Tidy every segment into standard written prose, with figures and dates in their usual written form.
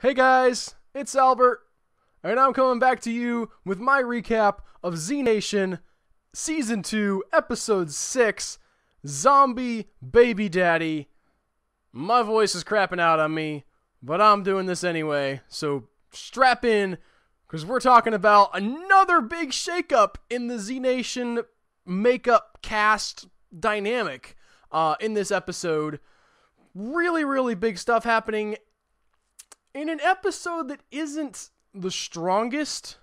Hey guys, it's Albert, and I'm coming back to you with my recap of Z Nation Season 2, Episode 6, Zombie Baby Daddy. My voice is crapping out on me, but I'm doing this anyway, so strap in, because we're talking about another big shakeup in the Z Nation makeup cast dynamic in this episode. Really big stuff happening in an episode that isn't the strongest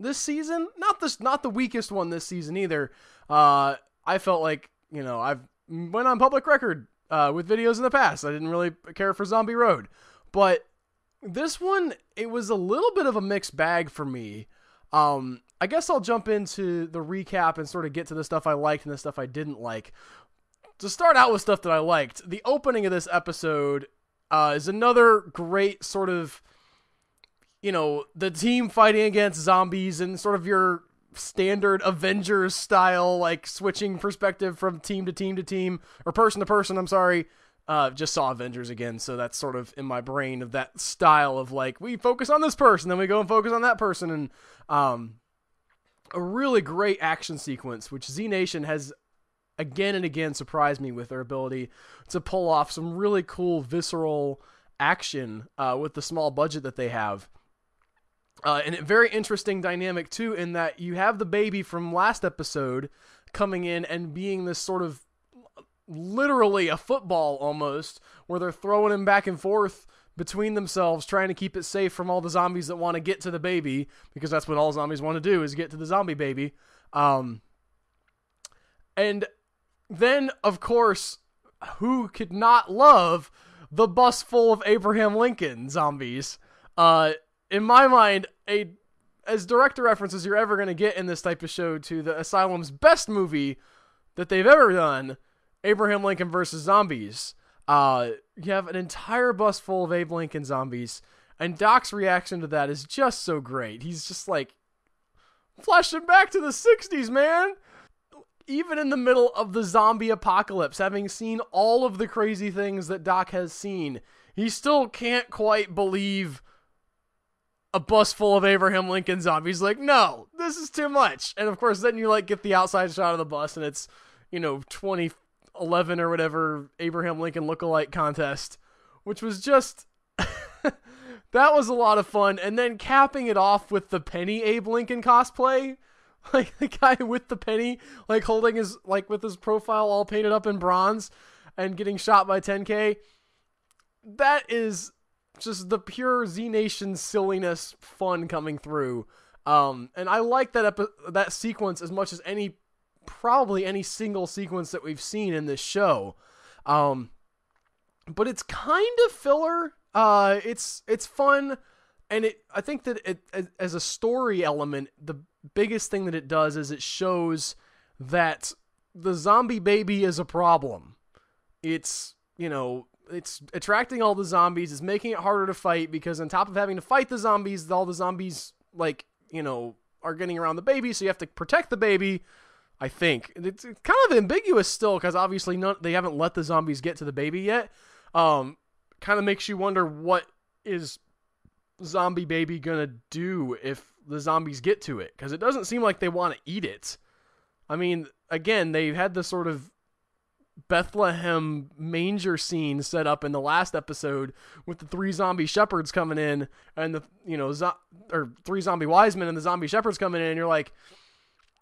this season. Not the weakest one this season either. I felt like, I've went on public record with videos in the past. I didn't really care for Zombie Road. But this one, it was a little bit of a mixed bag for me. I guess I'll jump into the recap and sort of get to the stuff I liked and the stuff I didn't like. To start out with stuff that I liked, the opening of this episode is another great sort of, the team fighting against zombies and sort of your standard Avengers style, like switching perspective from team to team to team, or person to person, I'm sorry. Just saw Avengers again, so that's sort of in my brain of that style of like, we focus on this person, then we go and focus on that person, and a really great action sequence, which Z Nation has again and again surprised me with their ability to pull off some really cool visceral action with the small budget that they have. And a very interesting dynamic too, in that you have the baby from last episode coming in and being this sort of literally a football almost, where they're throwing him back and forth between themselves, trying to keep it safe from all the zombies that want to get to the baby, because that's what all zombies want to do, is get to the zombie baby. And then, of course, who could not love the bus full of Abraham Lincoln zombies? In my mind, as direct a reference as you're ever going to get in this type of show to the Asylum's best movie that they've ever done, Abraham Lincoln versus Zombies. You have an entire bus full of Abe Lincoln zombies, and Doc's reaction to that is just so great. He's just like, flashing back to the 60s, man! Even in the middle of the zombie apocalypse, having seen all of the crazy things that Doc has seen, he still can't quite believe a bus full of Abraham Lincoln zombies. Like, no, this is too much. And of course, then you like get the outside shot of the bus, and it's, 2011 or whatever Abraham Lincoln lookalike contest, which was just, that was a lot of fun. And then capping it off with the Penny Abe Lincoln cosplay. Like, the guy with the penny, like, holding his, like, with his profile all painted up in bronze and getting shot by Tenk. That is just the pure Z Nation silliness fun coming through. And I like that sequence as much as probably any single sequence that we've seen in this show. But it's kind of filler. It's fun. And I think that it, as a story element, the biggest thing that it does is it shows that the zombie baby is a problem. It's, it's attracting all the zombies. It's making it harder to fight, because on top of having to fight the zombies, all the zombies, like, are getting around the baby, so you have to protect the baby, I think. It's kind of ambiguous still, because obviously they haven't let the zombies get to the baby yet. Kind of makes you wonder, what is zombie baby gonna do if the zombies get to it, because it doesn't seem like they want to eat it. I mean, again, they had the sort of Bethlehem manger scene set up in the last episode with the 3 zombie shepherds coming in, and the 3 zombie wise men and the zombie shepherds coming in, and you're like,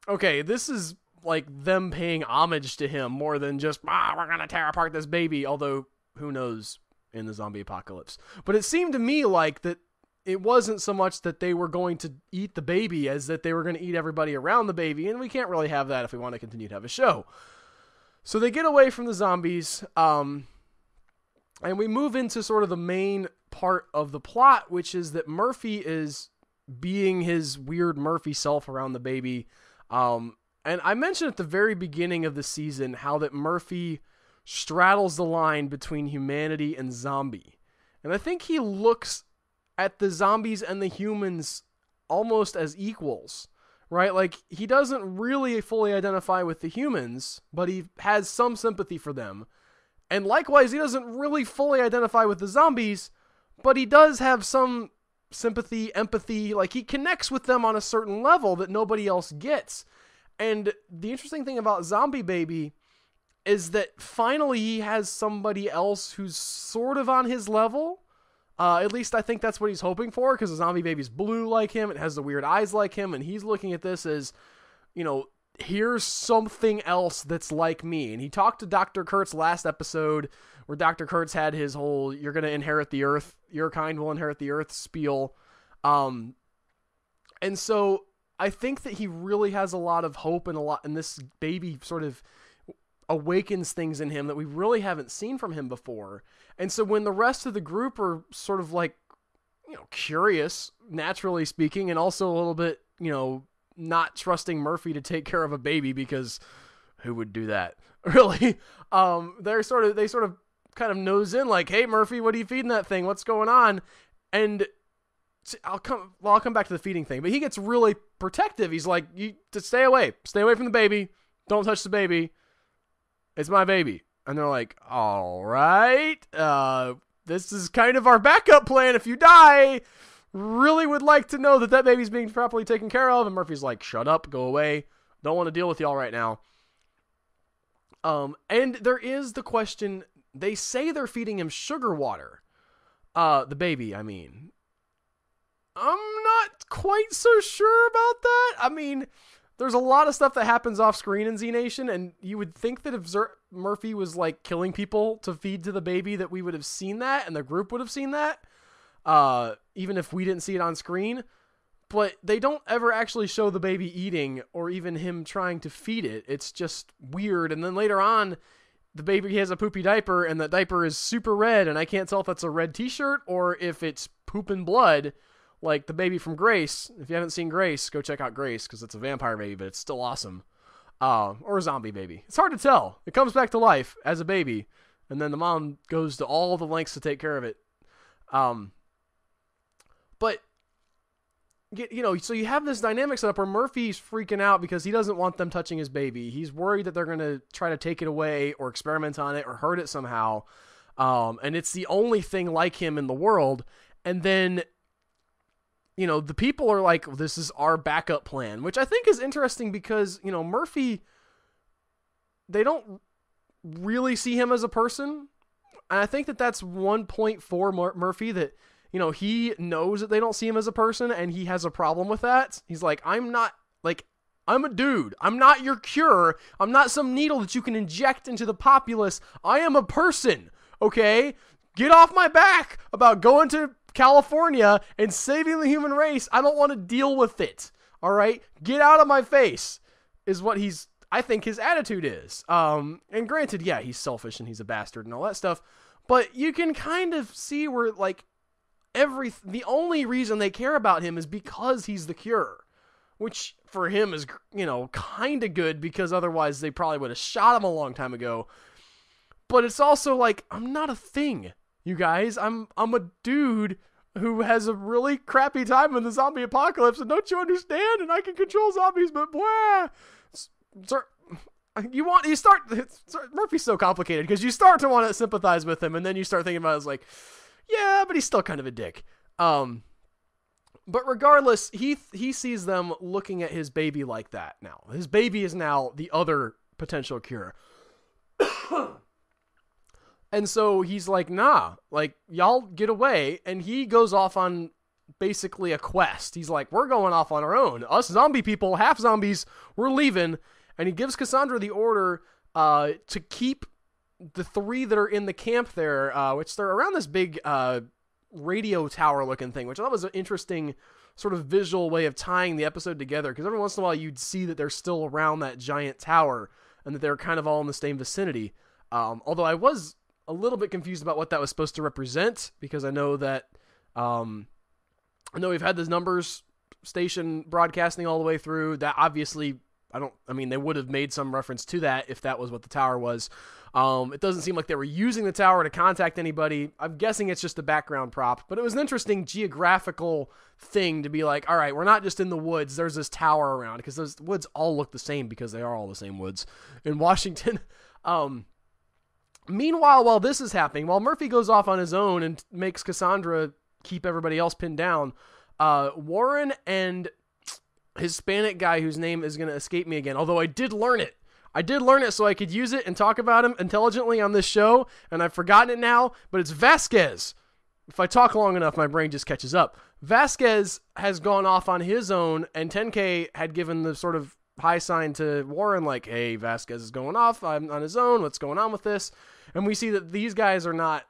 okay, this is like them paying homage to him more than just, we're gonna tear apart this baby, although who knows in the zombie apocalypse. But it seemed to me like that it wasn't so much that they were going to eat the baby as that they were going to eat everybody around the baby, and we can't really have that if we want to continue to have a show. So they get away from the zombies, and we move into sort of the main part of the plot, which is that Murphy is being his weird Murphy self around the baby. And I mentioned at the very beginning of the season how that Murphy straddles the line between humanity and zombie. And I think he looks at the zombies and the humans almost as equals, right? Like, he doesn't really fully identify with the humans, but he has some sympathy for them. And likewise, he doesn't really fully identify with the zombies, but he does have some sympathy, empathy, like he connects with them on a certain level that nobody else gets. And the interesting thing about Zombie Baby is that finally he has somebody else who's sort of on his level. At least I think that's what he's hoping for, because the Zombie Baby's blue like him, it has the weird eyes like him, and he's looking at this as, you know, here's something else that's like me. And he talked to Dr. Kurtz last episode, where Dr. Kurtz had his whole, you're going to inherit the earth, your kind will inherit the earth spiel. And so I think that he really has a lot of hope and this baby sort of awakens things in him that we really haven't seen from him before. And so when the rest of the group are sort of like, you know, curious, naturally speaking, and also a little bit, you know, not trusting Murphy to take care of a baby, because who would do that? Really? They sort of kind of nose in like, hey Murphy, what are you feeding that thing? What's going on? And I'll come back to the feeding thing, but he gets really protective. He's like, you to stay away from the baby. Don't touch the baby. It's my baby. And they're like, all right, this is kind of our backup plan. If you die, really would like to know that baby's being properly taken care of. And Murphy's like, shut up, go away. Don't want to deal with y'all right now. And there is the question, they say they're feeding him sugar water. The baby, I mean. I'm not quite so sure about that. I mean, there's a lot of stuff that happens off screen in Z Nation, and you would think that if Murphy was like killing people to feed to the baby, that we would have seen that, and the group would have seen that, even if we didn't see it on screen. But they don't ever actually show the baby eating or even him trying to feed it. It's just weird. And then later on, the baby has a poopy diaper, and that diaper is super red, and I can't tell if that's a red t-shirt or if it's poop and blood, like the baby from Grace. If you haven't seen Grace, go check out Grace, because it's a vampire baby, but it's still awesome. Or a zombie baby. It's hard to tell. It comes back to life as a baby, and then the mom goes to all the lengths to take care of it. But, you know, so you have this dynamic set up where Murphy's freaking out because he doesn't want them touching his baby. He's worried that they're going to try to take it away or experiment on it or hurt it somehow. And it's the only thing like him in the world. And then, you know, the people are like, this is our backup plan, which I think is interesting because, you know, Murphy, they don't really see him as a person. And I think that that's one point for Murphy, that, you know, he knows that they don't see him as a person, and he has a problem with that. He's like, I'm a dude. I'm not your cure. I'm not some needle that you can inject into the populace. I am a person, okay? Get off my back about going to California and saving the human race. I don't want to deal with it, all right? Get out of my face is what I think his attitude is. And granted, yeah, he's selfish and he's a bastard and all that stuff, but you can kind of see where, like, the only reason they care about him is because he's the cure, which for him is, you know, kind of good, because otherwise they probably would have shot him a long time ago. But it's also like, I'm not a thing, you guys. I'm a dude who has a really crappy time in the zombie apocalypse, and don't you understand? And I can control zombies, but blah. Murphy's so complicated, because you start to want to sympathize with him, and then you start thinking about it as like, yeah, but he's still kind of a dick. But regardless, he sees them looking at his baby like that now. His baby is now the other potential cure. And so he's like, nah, like, y'all get away. And he goes off on basically a quest. He's like, we're going off on our own. Us zombie people, half zombies, we're leaving. And he gives Cassandra the order to keep the three that are in the camp there, which they're around this big radio tower looking thing, which I thought was an interesting sort of visual way of tying the episode together, because every once in a while you'd see that they're still around that giant tower and that they're kind of all in the same vicinity. Although I was a little bit confused about what that was supposed to represent, because I know that we've had this numbers station broadcasting all the way through. That obviously, they would have made some reference to that if that was what the tower was. It doesn't seem like they were using the tower to contact anybody. I'm guessing it's just a background prop, but it was an interesting geographical thing to be like, all right, we're not just in the woods. There's this tower around, because those woods all look the same, because they are all the same woods in Washington. Meanwhile, while this is happening, while Murphy goes off on his own and makes Cassandra keep everybody else pinned down, Warren and Hispanic guy whose name is going to escape me again, although I did learn it. I did learn it so I could use it and talk about him intelligently on this show, and I've forgotten it now, but it's Vasquez. If I talk long enough, my brain just catches up. Vasquez has gone off on his own, and Tenk had given the sort of high sign to Warren, like, hey, Vasquez is going off on his own. What's going on with this? And we see that these guys are not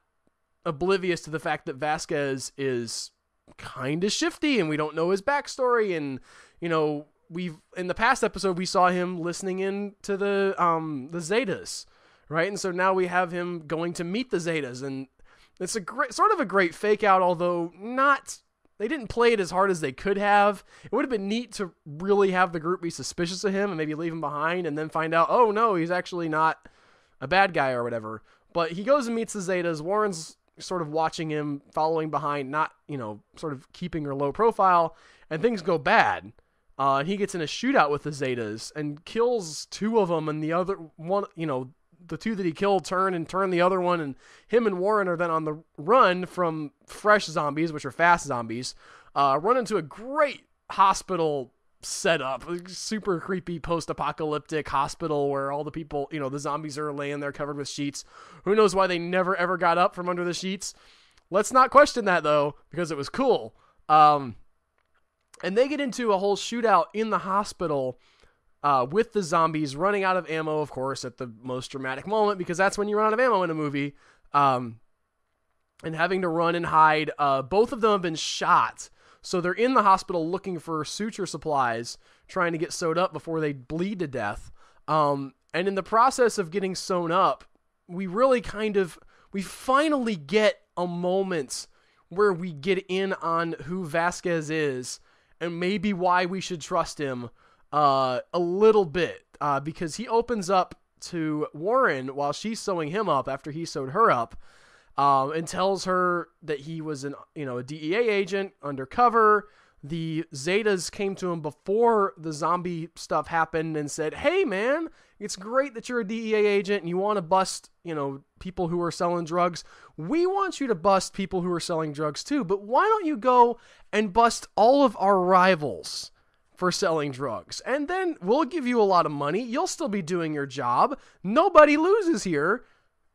oblivious to the fact that Vasquez is kind of shifty, and we don't know his backstory. And, you know, in the past episode, we saw him listening in to the Zetas, right? And so now we have him going to meet the Zetas, and it's a great fake out, although they didn't play it as hard as they could have. It would have been neat to really have the group be suspicious of him and maybe leave him behind and then find out, oh no, he's actually not a bad guy or whatever. But he goes and meets the Zetas. Warren's sort of watching him, following behind, not, sort of keeping her low profile, and things go bad. He gets in a shootout with the Zetas and kills two of them, and the other one, the two that he killed turn the other one, and him and Warren are then on the run from fresh zombies, which are fast zombies, run into a great hospital setup, super creepy post-apocalyptic hospital where all the people, the zombies are laying there covered with sheets. Who knows why they never ever got up from under the sheets? Let's not question that though, because it was cool. And they get into a whole shootout in the hospital with the zombies running out of ammo, of course, at the most dramatic moment, because that's when you run out of ammo in a movie, and having to run and hide. Both of them have been shot, so they're in the hospital looking for suture supplies, trying to get sewed up before they bleed to death. And in the process of getting sewn up, we finally get a moment where we get in on who Vasquez is and maybe why we should trust him a little bit, because he opens up to Warren while she's sewing him up after he sewed her up, and tells her that he was a DEA agent undercover. The Zetas came to him before the zombie stuff happened and said, hey man, it's great that you're a DEA agent and you want to bust, people who are selling drugs. We want you to bust people who are selling drugs too, but why don't you go and bust all of our rivals for selling drugs? And then we'll give you a lot of money. You'll still be doing your job. Nobody loses here.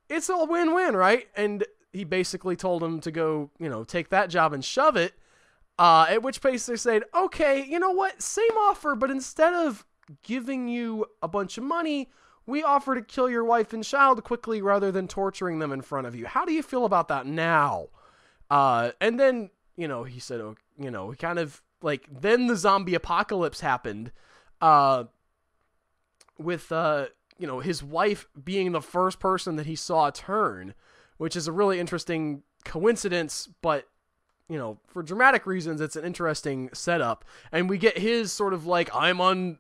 It's a win-win, right? And he basically told him to go, take that job and shove it. At which place they said, okay, you know what? Same offer, but instead of giving you a bunch of money, we offer to kill your wife and child quickly rather than torturing them in front of you. How do you feel about that now? And then, he said, he kind of like, then the zombie apocalypse happened, with, his wife being the first person that he saw turn, which is a really interesting coincidence, but, for dramatic reasons, it's an interesting setup. And we get his sort of like, I am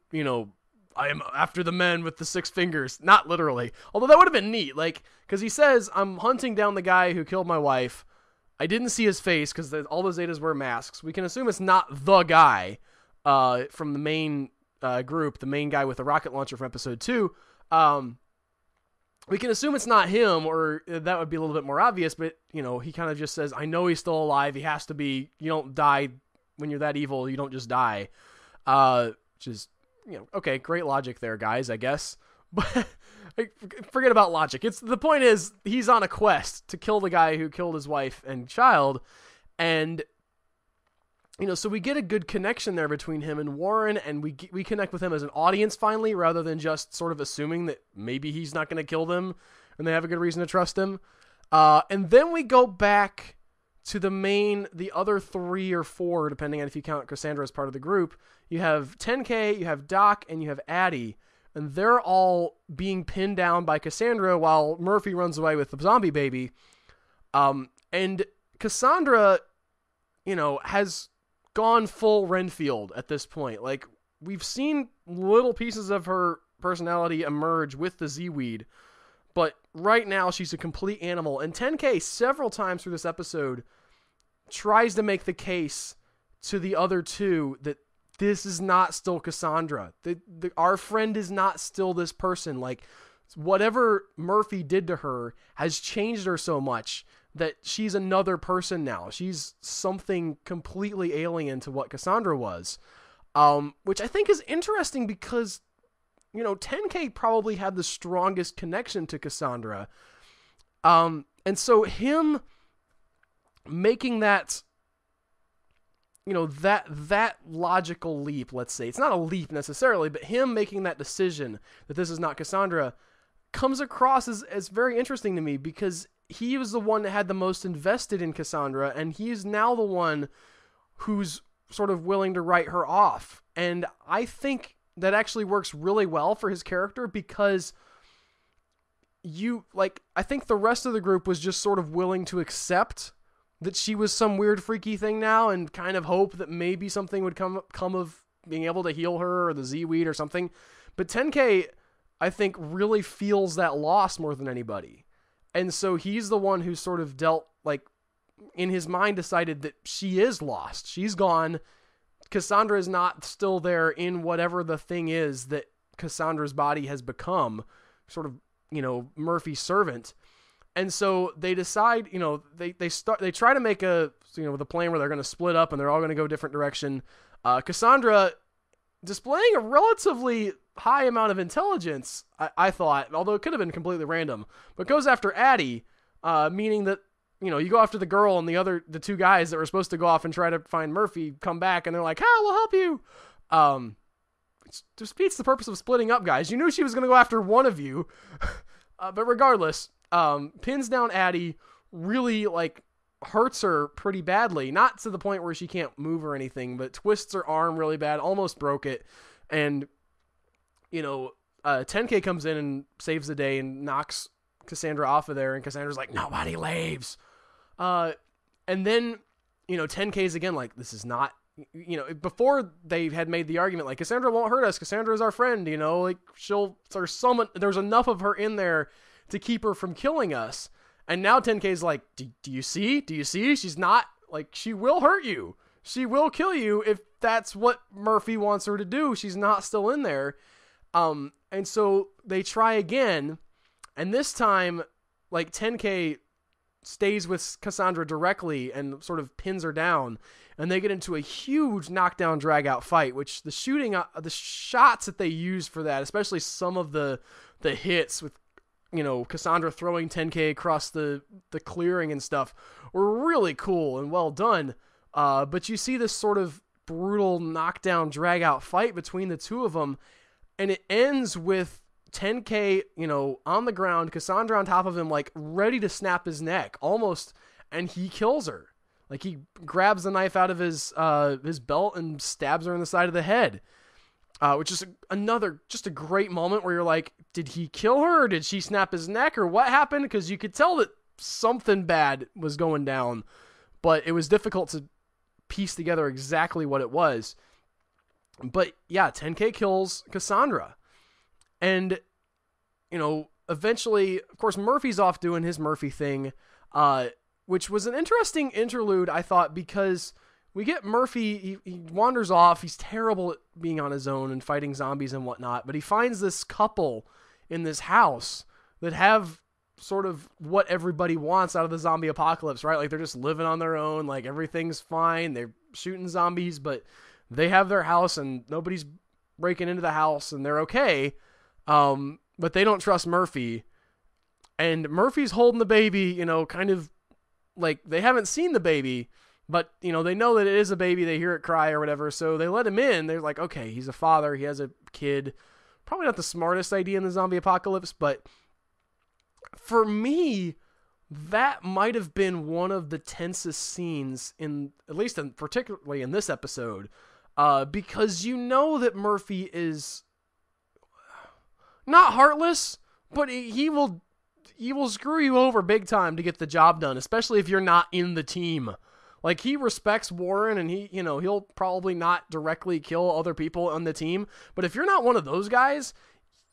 after the men with the 6 fingers. Not literally. Although that would have been neat. Like, because he says, I'm hunting down the guy who killed my wife. I didn't see his face because all the Zetas wear masks. We can assume it's not the guy from the main group, the main guy with the rocket launcher from episode 2. We can assume it's not him, or that would be a little bit more obvious, but, he kind of just says, I know he's still alive. He has to be. You don't die when you're that evil. You don't just die. Which is, okay, great logic there, guys, I guess. But forget about logic. The point is, he's on a quest to kill the guy who killed his wife and child, and so we get a good connection there between him and Warren, and we connect with him as an audience finally, rather than just sort of assuming that maybe he's not going to kill them and they have a good reason to trust him. And then we go back to the other 3 or 4, depending on if you count Cassandra as part of the group. You have Tenk, you have Doc, and you have Addie, and they're all being pinned down by Cassandra while Murphy runs away with the zombie baby. And Cassandra, has gone full Renfield at this point. Like, we've seen little pieces of her personality emerge with the Z-Weed, but right now she's a complete animal. And Tenk several times through this episode tries to make the case to the other 2 that this is not still Cassandra. Our friend is not still this person. Like, whatever Murphy did to her has changed her so much that she's another person now. She's something completely alien to what Cassandra was. Which I think is interesting because, you know, Tenk probably had the strongest connection to Cassandra. And so him making that, you know, that logical leap, let's say, it's not a leap necessarily, but him making that decision that this is not Cassandra comes across as very interesting to me, because he was the one that had the most invested in Cassandra, and he's now the one who's sort of willing to write her off. And I think that actually works really well for his character, because I think the rest of the group was just sort of willing to accept that she was some weird freaky thing now, and kind of hope that maybe something would come of being able to heal her, or the Z-Weed or something. But Tenk, I think, really feels that loss more than anybody. And so he's the one who sort of dealt, like, in his mind decided that she is lost. She's gone. Cassandra is not still there in whatever the thing is that Cassandra's body has become, sort of, you know, Murphy's servant. And so they decide, you know, they try to make the plan where they're going to split up and they're all going to go a different direction. Cassandra, displaying a relatively high amount of intelligence, I thought, although it could have been completely random, but goes after Addie, meaning that, you know, you go after the girl, and the two guys that were supposed to go off and try to find Murphy come back, and they're like, we'll help you. It just defeats the purpose of splitting up, guys. You knew she was going to go after one of you. But regardless, pins down Addie, really, like, hurts her pretty badly. Not to the point where she can't move or anything, but twists her arm really bad, almost broke it. And, you know, Tenk comes in and saves the day and knocks Cassandra off of there, and Cassandra's like, nobody leaves. And then, you know, Tenk's again like, this is not, you know, before they had made the argument, like, Cassandra won't hurt us, Cassandra is our friend, you know, like, there's enough of her in there to keep her from killing us. And now Tenk's like, do you see? She's not, like, she will hurt you. She will kill you if that's what Murphy wants her to do. She's not still in there. And so they try again, and this time, like, Tenk stays with Cassandra directly and sort of pins her down, and they get into a huge knockdown drag out fight, which the shots that they use for that, especially some of the hits with, you know, Cassandra throwing Tenk across the clearing and stuff, were really cool and well done. But you see this sort of brutal knockdown drag out fight between the two of them, and it ends with Tenk, you know, on the ground, Cassandra on top of him, like, ready to snap his neck, almost, and he kills her. Like, he grabs the knife out of his belt and stabs her in the side of the head, which is just a great moment where you're like, did he kill her, or did she snap his neck, or what happened? Because you could tell that something bad was going down, but it was difficult to piece together exactly what it was. But yeah, Tenk kills Cassandra. And, you know, eventually, of course, Murphy's off doing his Murphy thing, which was an interesting interlude, I thought, because we get Murphy, he wanders off, he's terrible at being on his own and fighting zombies and whatnot, but he finds this couple in this house that have sort of what everybody wants out of the zombie apocalypse, right? Like, they're just living on their own, like, everything's fine, they're shooting zombies, but they have their house and nobody's breaking into the house and they're okay. But they don't trust Murphy, and Murphy's holding the baby, you know, kind of like, they haven't seen the baby, but, you know, they know that it is a baby, they hear it cry or whatever, so they let him in. They're like, okay, he's a father, he has a kid. Probably not the smartest idea in the zombie apocalypse, but for me, that might have been one of the tensest scenes particularly in this episode, because you know that Murphy is not heartless, but he will screw you over big time to get the job done, especially if you're not in the team. Like, he respects Warren, and he'll probably not directly kill other people on the team, but if you're not one of those guys,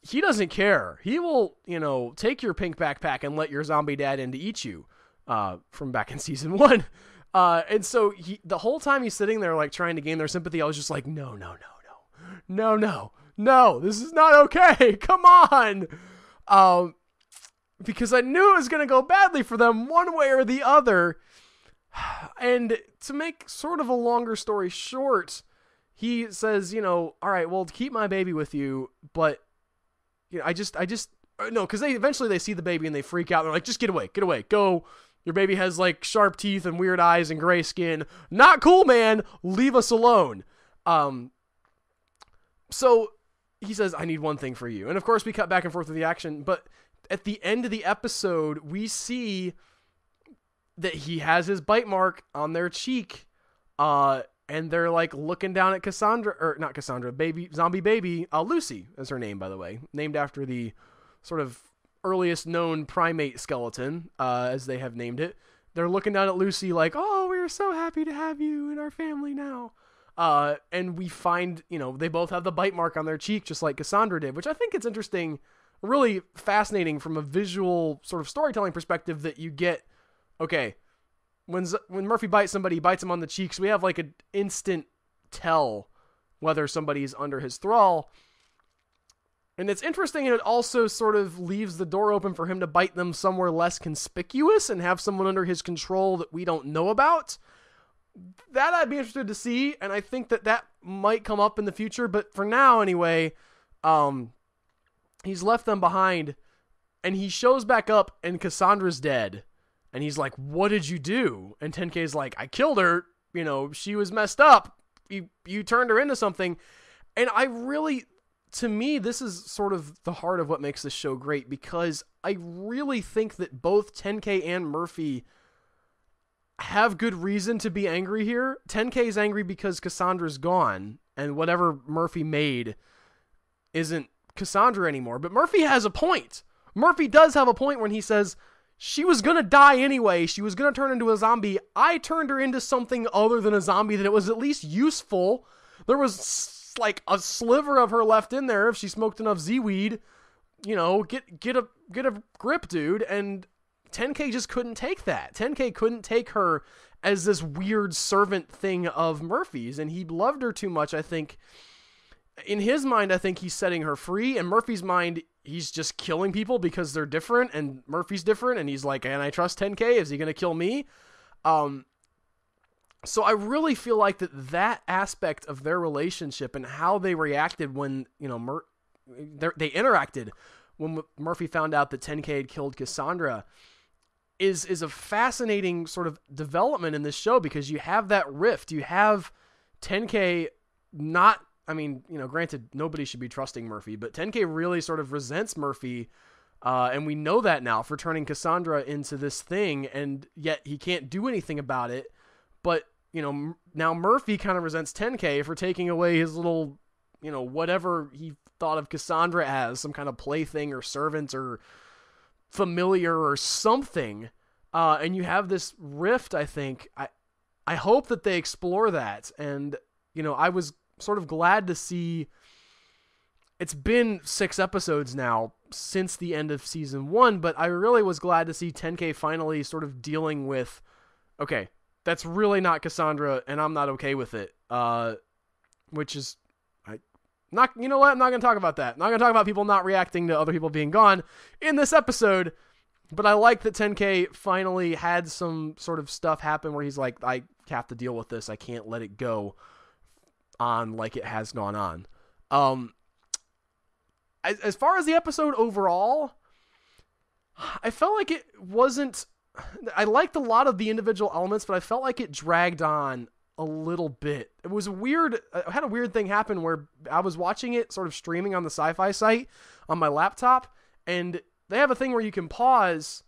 he doesn't care. He will, you know, take your pink backpack and let your zombie dad in to eat you, from back in season 1. And so the whole time he's sitting there, like, trying to gain their sympathy, I was just like, no, this is not okay. Come on. Because I knew it was going to go badly for them one way or the other. And to make sort of a longer story short, he says, all right, well, keep my baby with you, but no, because they see the baby and they freak out. They're like, just get away, go. Your baby has like sharp teeth and weird eyes and gray skin. Not cool, man. Leave us alone. So he says, I need one thing for you. And of course we cut back and forth with the action, but at the end of the episode, we see that he has his bite mark on their cheek. And they're like looking down at Cassandra, or not Cassandra, zombie baby, Lucy is her name, by the way, named after the sort of earliest known primate skeleton, as they have named it. They're looking down at Lucy like, oh, we're so happy to have you in our family now. And we find, they both have the bite mark on their cheek, just like Cassandra did, which I think it's interesting, really fascinating from a visual sort of storytelling perspective that you get, okay, when Murphy bites somebody, he bites him on the cheeks, we have like an instant tell whether somebody's under his thrall. And it's interesting, and it also sort of leaves the door open for him to bite them somewhere less conspicuous and have someone under his control that we don't know about. That I'd be interested to see, and I think that might come up in the future, but for now anyway, he's left them behind, and he shows back up, and Cassandra's dead. And he's like, what did you do? And Tenkei's like, I killed her. She was messed up. You turned her into something. And to me, this is sort of the heart of what makes this show great, because I really think that both Tenkei and Murphy have good reason to be angry here. Tenkei's angry because Cassandra's gone, and whatever Murphy made isn't Cassandra anymore. But Murphy has a point. Murphy does have a point when he says, she was going to die anyway. She was going to turn into a zombie. I turned her into something other than a zombie that it was at least useful. There was like a sliver of her left in there if she smoked enough Z-weed. Get a grip, dude. And Tenkei just couldn't take that. Tenkei couldn't take her as this weird servant thing of Murphy's, and he loved her too much, I think. In his mind, I think he's setting her free. In Murphy's mind, he's just killing people because they're different, and Murphy's different, and he's like, and I trust Tenkei, is he going to kill me? So I really feel like that aspect of their relationship and how they reacted when, they interacted when Murphy found out that Tenkei had killed Cassandra is a fascinating sort of development in this show, because you have that rift. You have Tenkei granted, nobody should be trusting Murphy, but Tenkei really sort of resents Murphy, and we know that now, for turning Cassandra into this thing, and yet he can't do anything about it. But, now Murphy kind of resents Tenkei for taking away his little, whatever he thought of Cassandra as, some kind of plaything or servant or familiar or something. And you have this rift, I think. I hope that they explore that. And, I was sort of glad to see, it's been 6 episodes now since the end of season 1, but I really was glad to see Tenkei finally sort of dealing with, okay, that's really not Cassandra, and I'm not okay with it. Which is, I'm not going to talk about that. I'm not going to talk about people not reacting to other people being gone in this episode, but I like that Tenkei finally had some sort of stuff happen where he's like, I have to deal with this. I can't let it go on like it has gone on. As far as the episode overall, I felt like it wasn't, I liked a lot of the individual elements, but I felt like it dragged on a little bit. It was I had a weird thing happen where I was watching it sort of streaming on the Sci-Fi site on my laptop, and they have a thing where you can pause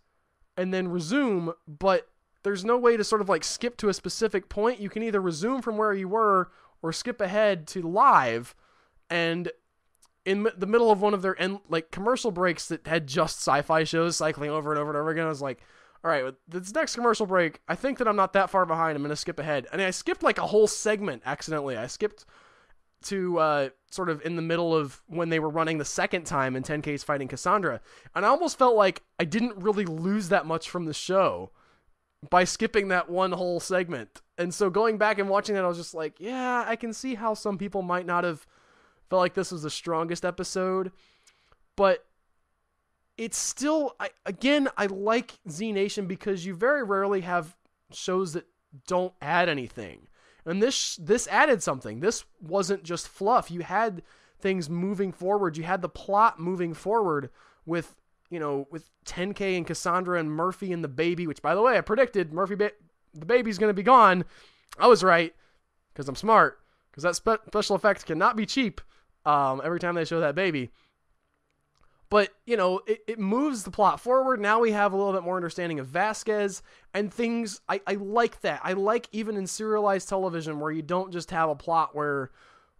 and then resume, but there's no way to sort of like skip to a specific point. You can either resume from where you were or skip ahead to live. And in the middle of one of their commercial breaks that had just sci-fi shows cycling over and over and over again, I was like, all right, this next commercial break, I think that I'm not that far behind. I'm going to skip ahead. And I skipped like a whole segment accidentally. I skipped to sort of in the middle of when they were running the second time and Tenkei's fighting Cassandra. And I almost felt like I didn't really lose that much from the show by skipping that one whole segment. And so going back and watching that, I was just like, yeah, I can see how some people might not have felt like this was the strongest episode. But it's still, I like Z Nation because you very rarely have shows that don't add anything. And this added something. This wasn't just fluff. You had things moving forward. You had the plot moving forward with, with Tenk and Cassandra and Murphy and the baby, which, by the way, I predicted the baby's going to be gone. I was right because I'm smart, because that special effects cannot be cheap every time they show that baby. But, it moves the plot forward. Now we have a little bit more understanding of Vasquez and things. I like that. I like even in serialized television where you don't just have a plot where,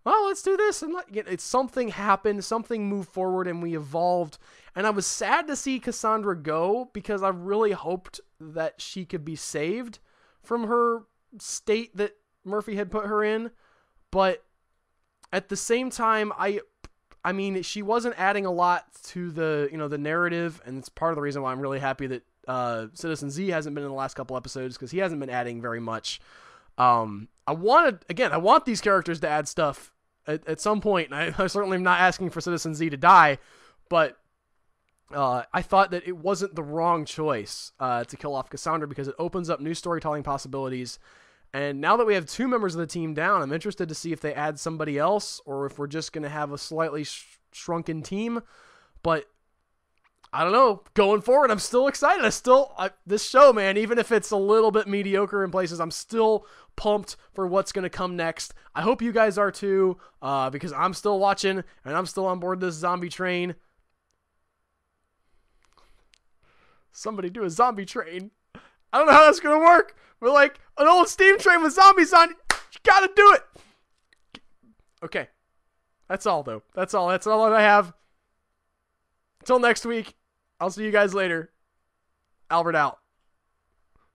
well, let's do this. And it's something happened, something moved forward, and we evolved. And I was sad to see Cassandra go because I really hoped that she could be saved from her state that Murphy had put her in. But at the same time, I mean, she wasn't adding a lot to the, the narrative, and it's part of the reason why I'm really happy that Citizen Z hasn't been in the last couple episodes, because he hasn't been adding very much. I want these characters to add stuff at some point, and I certainly am not asking for Citizen Z to die, but I thought that it wasn't the wrong choice to kill off Cassandra, because it opens up new storytelling possibilities. And now that we have 2 members of the team down, I'm interested to see if they add somebody else or if we're just going to have a slightly shrunken team. But I don't know. Going forward, I'm still excited. This show, man, even if it's a little bit mediocre in places, I'm still pumped for what's going to come next. I hope you guys are too, because I'm still watching and I'm still on board this zombie train. Somebody do a zombie train. I don't know how that's going to work. We're like an old steam train with zombies on it. You gotta do it. Okay. That's all, though. That's all that I have. Until next week, I'll see you guys later. Albert out.